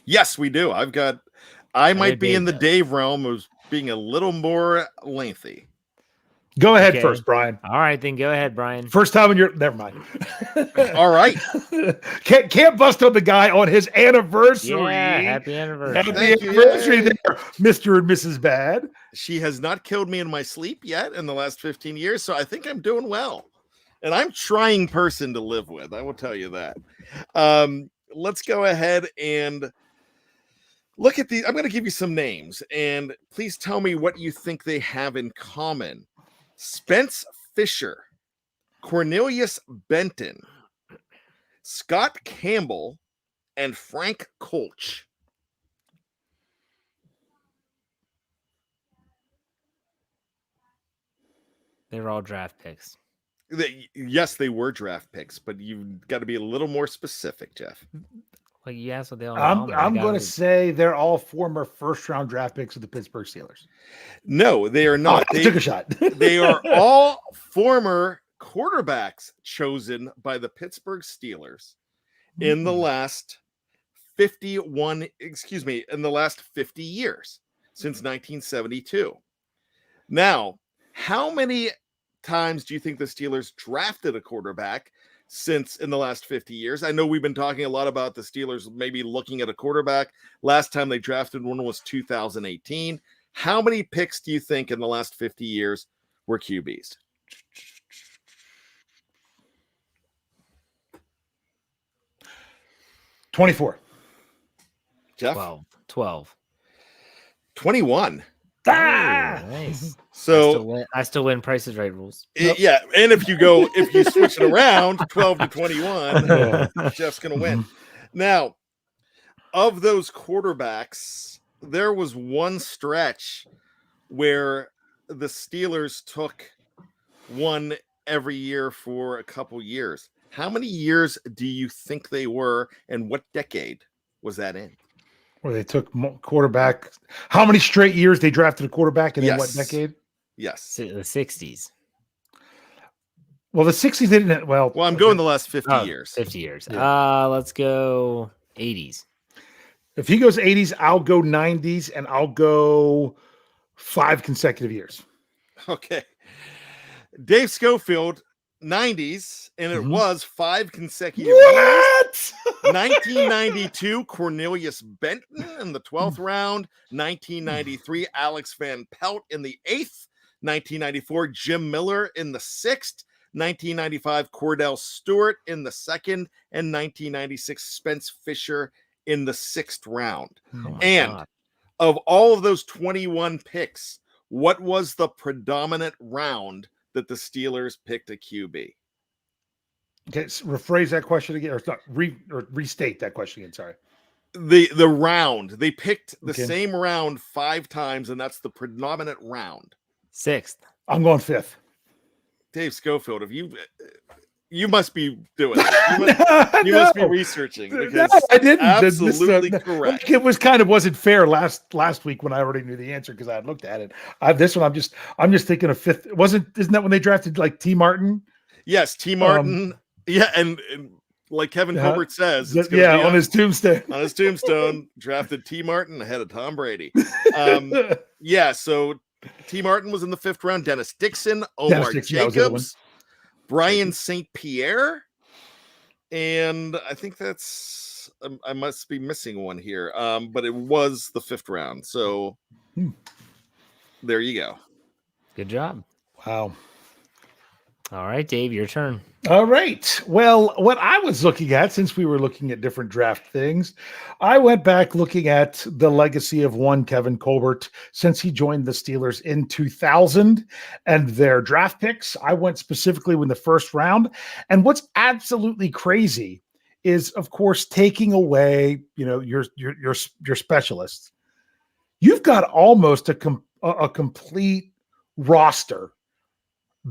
Yes, we do. I might be in the Dave realm of being a little more lengthy. Go ahead first, Brian. All right, then go ahead, Brian. First time in your, never mind. All right. Can't bust on the guy on his anniversary. Yeah, happy anniversary. Happy anniversary there, Mr. and Mrs. Bad. She has not killed me in my sleep yet in the last 15 years, so I think I'm doing well. And I'm trying person to live with, I will tell you that. Let's go ahead and look at these. I'm going to give you some names, and please tell me what you think they have in common. Spence Fisher, Cornelius Benton, Scott Campbell, and Frank Kolch. They're all draft picks. Yes, they were draft picks, but you've got to be a little more specific, Jeff. Well, you asked what they all. I'm going to say they're all former first-round draft picks of the Pittsburgh Steelers. No, they are not. They took a shot. They are all former quarterbacks chosen by the Pittsburgh Steelers in the last 50 years since 1972. Now, how many times do you think the Steelers drafted a quarterback since in the last 50 years? I know we've been talking a lot about the Steelers maybe looking at a quarterback. Last time they drafted one was 2018. How many picks do you think in the last 50 years were QBs? $24. Jeff? 12. 21. Ah! Ooh, nice. So I still win Price is Right rules. Yeah, and if you switch it around 12 to 21, Jeff's going to win. Now, of those quarterbacks, there was one stretch where the Steelers took one every year for a couple years. How many years do you think they were, and what decade was that in? Where they took quarterback. How many straight years they drafted a quarterback, and in what decade? Yes. The 60s. Well, the 60s they didn't. Well, I'm going the last 50 years. 50 years. Yeah. Let's go 80s. If he goes 80s, I'll go 90s, and I'll go 5 consecutive years. Okay. Dave Schofield, 90s, and it Mhm. was 5 consecutive years. What? 1992, Cornelius Benton in the 12th round. 1993, Alex Van Pelt in the 8th. 1994, Jim Miller in the 6th. 1995, Cordell Stewart in the 2nd. And 1996, Spence Fisher in the 6th round. Oh my And God. of all of those 21 picks, what was the predominant round that the Steelers picked a QB? Okay, so rephrase that question again, or restate that question again. Sorry. The round. They picked the Okay. same round 5 times, and that's the predominant round. 6th. I'm going 5th. Dave Schofield, if you must be doing it. You must be researching, because I didn't. absolutely correct. It was wasn't fair last week when I already knew the answer because I had looked at it. This one, I'm just thinking of 5th. Isn't that when they drafted like T. Martin? Yes, T. Martin. Yeah, and like Kevin Colbert says, it's gonna be on his tombstone. On his tombstone, drafted T. Martin ahead of Tom Brady. Yeah, so T. Martin was in the 5th round. Dennis Dixon, Omar Jacobs, Brian St. Pierre, and I think that's I must be missing one here. But it was the 5th round. So there you go. Good job. Wow. All right, Dave, your turn. All right. Well, what I was looking at, since we were looking at different draft things, I went back looking at the legacy of one Kevin Colbert since he joined the Steelers in 2000 and their draft picks. I went specifically in the 1st round. And what's absolutely crazy is, of course, taking away, your specialists. You've got almost a complete roster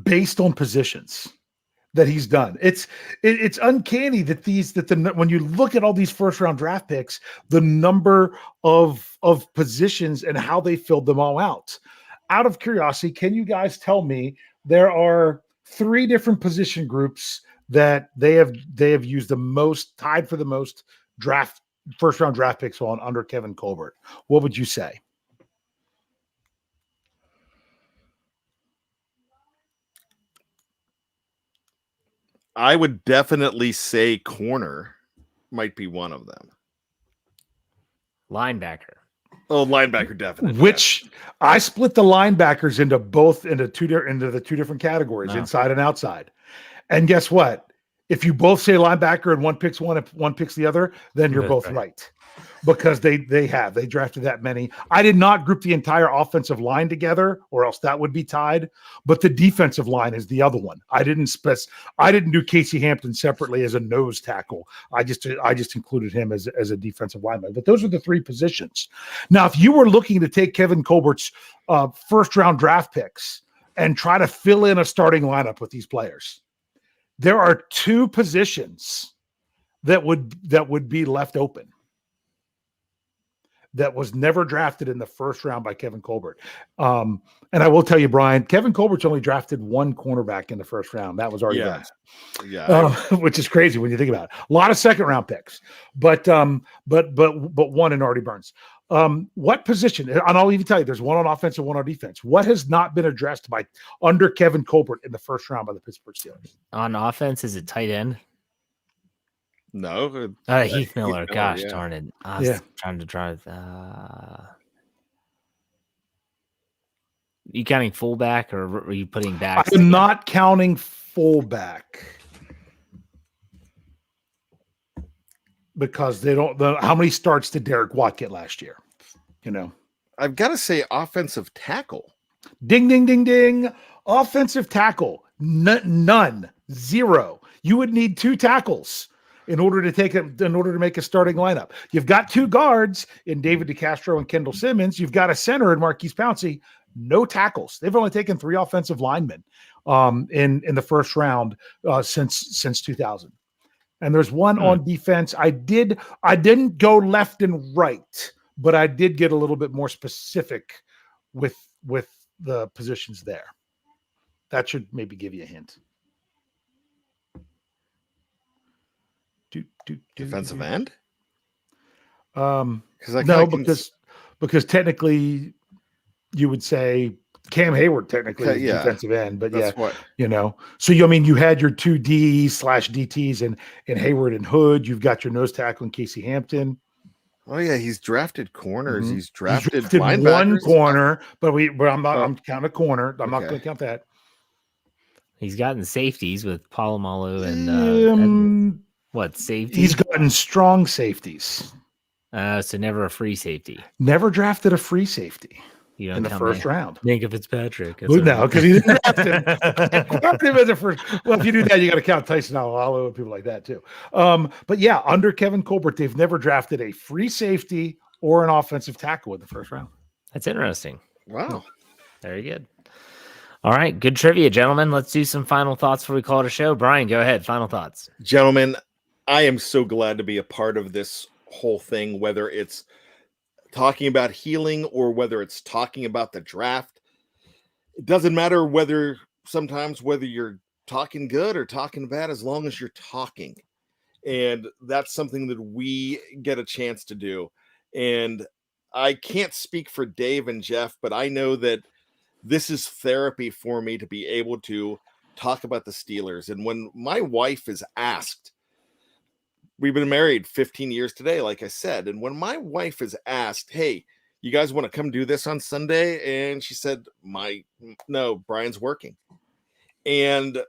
based on positions that he's done. It's uncanny that when you look at all these 1st round draft picks, the number of positions and how they filled them all out. Out of curiosity, can you guys tell me there are 3 different position groups that they have used the most, tied for the most 1st round draft picks on under Kevin Colbert? What would you say? I would definitely say corner might be one of them. Linebacker. Oh, linebacker definitely. Which I split the linebackers into the 2 different categories, inside and outside. And guess what? If you both say linebacker and one picks one, if one picks the other, then you're both right. Because they drafted that many. I did not group the entire offensive line together, or else that would be tied. But the defensive line is the other one. I didn't do Casey Hampton separately as a nose tackle. I just included him as a defensive lineman. But those are the 3 positions. Now, if you were looking to take Kevin Colbert's 1st round draft picks and try to fill in a starting lineup with these players, there are 2 positions that would be left open. That was never drafted in the 1st round by Kevin Colbert. And I will tell you, Brian, Kevin Colbert's only drafted 1 cornerback in the 1st round. That was Artie Burns. Yeah. Which is crazy when you think about it. A lot of 2nd round picks, but one in Artie Burns. What position? And I'll even tell you, there's one on offense and one on defense. What has not been addressed under Kevin Colbert in the 1st round by the Pittsburgh Steelers? On offense, is it tight end? No. Heath Miller. Gosh darn it. I was trying to drive. You counting fullback, or are you putting back? I'm not counting fullback because they don't. How many starts did Derek Watt get last year? I've got to say offensive tackle. Ding, ding, ding, ding. Offensive tackle. None. 0. You would need 2 tackles in order to make a starting lineup. You've got 2 guards in David DeCastro and Kendall Simmons. You've got a center in Marquise Pouncey. No tackles. They've only taken 3 offensive linemen in the 1st round since 2000. And there's one on defense. I didn't go left and right, but I did get a little bit more specific with the positions there. That should maybe give you a hint. Defensive end? Because technically you would say Cam Hayward technically is Yeah, defensive end, but that's what. So you had your two D/DTs in Hayward and Hood. You've got your nose tackle in Casey Hampton. Oh yeah, he's drafted corners. Mhm. He's drafted one linebackers. corner, but I'm counting a corner. I'm not Okay. going to count that. He's gotten safeties with Palomalu and what safety? He's gotten strong safeties. So never a free safety. Never drafted a free safety You don't in the count first round. Minka Fitzpatrick. No, because he didn't draft him as a first. Well, if you do that, you got to count Tyson Alualu and people like that too. But yeah, under Kevin Colbert, they've never drafted a free safety or an offensive tackle in the first round. That's interesting. Wow. Very good. All right. Good trivia, gentlemen. Let's do some final thoughts before we call it a show. Brian, go ahead. Final thoughts. Gentlemen, I am so glad to be a part of this whole thing, whether it's talking about healing or whether it's talking about the draft. It doesn't matter whether you're talking good or talking bad, as long as you're talking. And that's something that we get a chance to do. And I can't speak for Dave and Jeff, but I know that this is therapy for me to be able to talk about the Steelers. And when my wife is asked, we've been married 15 years today, like I said. And when my wife is asked, hey, you guys want to come do this on Sunday? And she said, no, Brian's working. And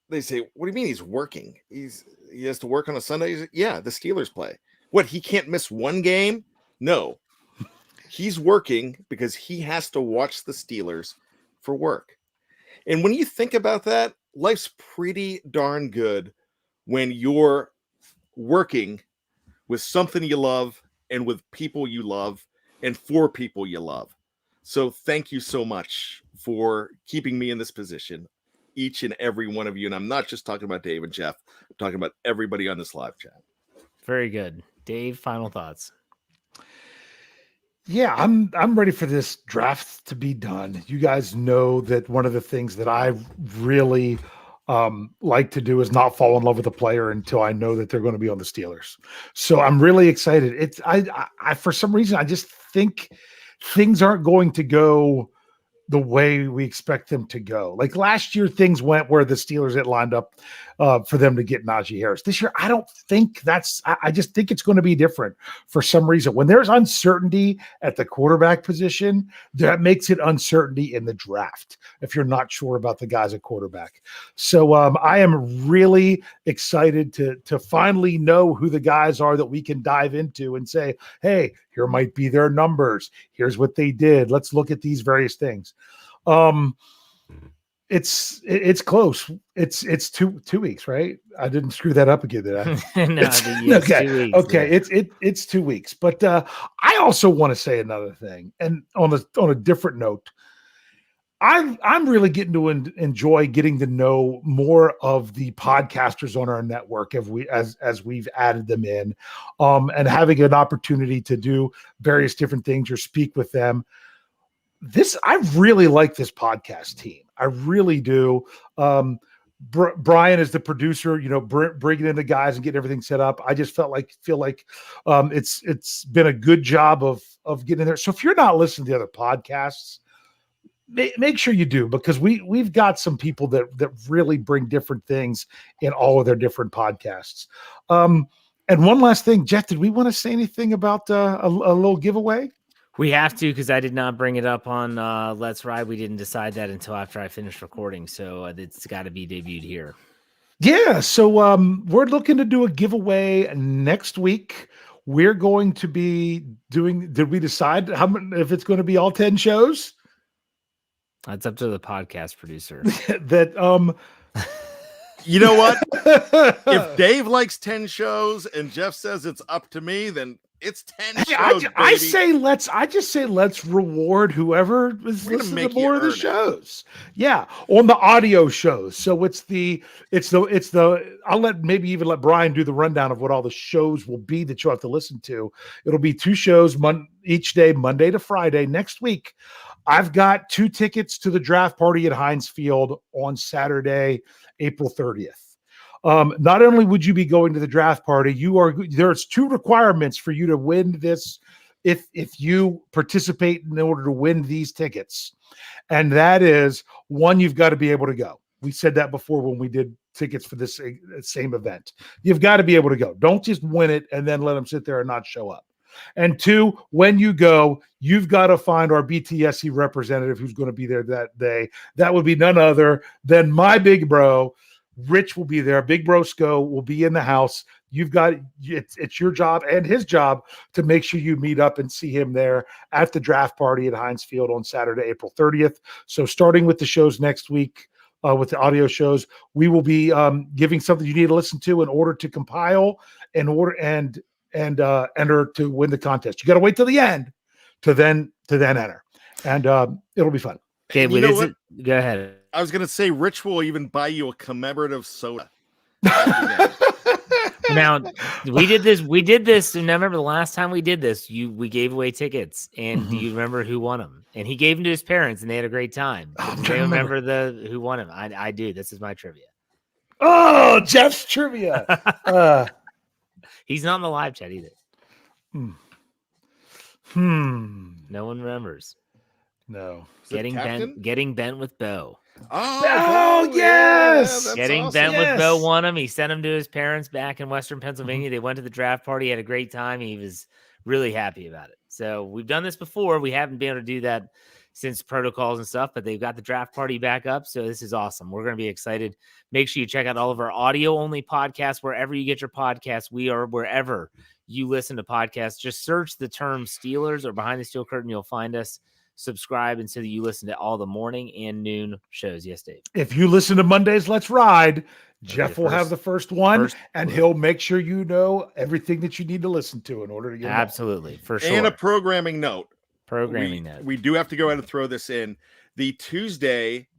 they say, what do you mean he's working? He has to work on a Sunday? He's like, yeah, the Steelers play. What, he can't miss one game? No. He's working because he has to watch the Steelers for work. And when you think about that, life's pretty darn good when you're working with something you love and with people you love and for people you love. So thank you so much for keeping me in this position, each and every one of you. And I'm not just talking about Dave and Jeff, I'm talking about everybody on this live chat. Very good. Dave, final thoughts. Yeah, I'm ready for this draft to be done. You guys know that one of the things that I really like to do is not fall in love with a player until I know that they're going to be on the Steelers. So I'm really excited. I for some reason I just think things aren't going to go the way we expect them to go. Like last year, things went where the Steelers had lined up for them to get Najee Harris. This year, I don't think I just think it's going to be different for some reason. When there's uncertainty at the quarterback position, that makes it uncertainty in the draft if you're not sure about the guys at quarterback. So I am really excited to finally know who the guys are that we can dive into and say, hey, here might be their numbers. Here's what they did. Let's look at these various things. It's close. It's 2 weeks, right? I didn't screw that up again, did I? No, okay. 2 weeks, Okay. yeah. It's 2 weeks. But I also want to say another thing, and on a different note. I'm really getting to enjoy getting to know more of the podcasters on our network as we've added them in, and having an opportunity to do various different things or speak with them. I really like this podcast team. I really do. Brian is the producer, bringing in the guys and getting everything set up. I just feel like it's been a good job of getting there. So if you're not listening to the other podcasts, make sure you do, because we've got some people that really bring different things in all of their different podcasts. And one last thing, Jeff, did we want to say anything about a little giveaway? We have to, because I did not bring it up on Let's Ride. We didn't decide that until after I finished recording, so it's got to be debuted here. Yeah, so we're looking to do a giveaway next week. We're going to be doing. Did we decide if it's going to be all 10 shows? That's up to the podcast producer. You know what? If Dave likes 10 shows and Jeff says it's up to me, then it's 10 shows. I just say let's reward whoever is listening to more of the shows. Yeah, on the audio shows. So it's the I'll let Brian do the rundown of what all the shows will be that you'll have to listen to. It'll be 2 shows each day, Monday to Friday. Next week, I've got 2 tickets to the draft party at Heinz Field on Saturday, April 30th. Not only would you be going to the draft party, there's 2 requirements for you to win this if you participate in order to win these tickets. And that is, one, you've got to be able to go. We said that before when we did tickets for this same event. You've got to be able to go. Don't just win it and then let them sit there and not show up. And two, when you go, you've got to find our BTSC representative who's going to be there that day. That would be none other than my big bro. Rich will be there. Big Bro Sco will be in the house. You've got it's your job and his job to make sure you meet up and see him there at the draft party at Heinz Field on Saturday, April 30th. So starting with the shows next week, with the audio shows, we will be giving something you need to listen to in order to compile, in order and enter to win the contest. You got to wait till the end to then enter, and it'll be fun. Okay, go ahead. I was gonna say Rich will even buy you a commemorative soda. Now we did this. And I remember the last time we did this, we gave away tickets, and do you remember who won them? And he gave them to his parents, and they had a great time. Do you remember who won them? I do. This is my trivia. Oh, Jeff's trivia. He's not in the live chat either. No one remembers. No. Getting bent with Bo. Oh yes. Getting awesome. Bent with Bo won him. He sent him to his parents back in Western Pennsylvania. They went to the draft party, had a great time. He was really happy about it. So we've done this before. We haven't been able to do that since protocols and stuff, but they've got the draft party back up. So this is awesome. We're going to be excited. Make sure you check out all of our audio only podcasts, wherever you get your podcasts. We are wherever you listen to podcasts. Just search the term Steelers or Behind the Steel Curtain. You'll find us. Subscribe, and so that you listen to all the morning and noon shows. Yes, Dave. If you listen to Mondays Let's Ride, Jeff will have the first one, and he'll make sure you know everything that you need to listen to in order to get absolutely for sure. And a programming note. We do have to go ahead and throw this in. The Tuesday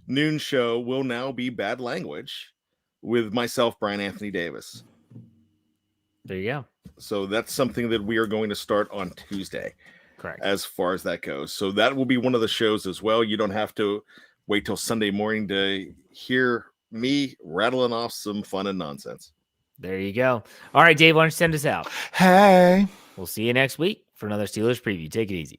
noon show will now be Bad Language with myself, Bryan Anthony Davis. There you go. So that's something that we are going to start on Tuesday. Correct. As far as that goes. So that will be one of the shows as well. You don't have to wait till Sunday morning to hear me rattling off some fun and nonsense. There you go. All right, Dave, why don't you send us out? Hey. We'll see you next week for another Steelers preview. Take it easy.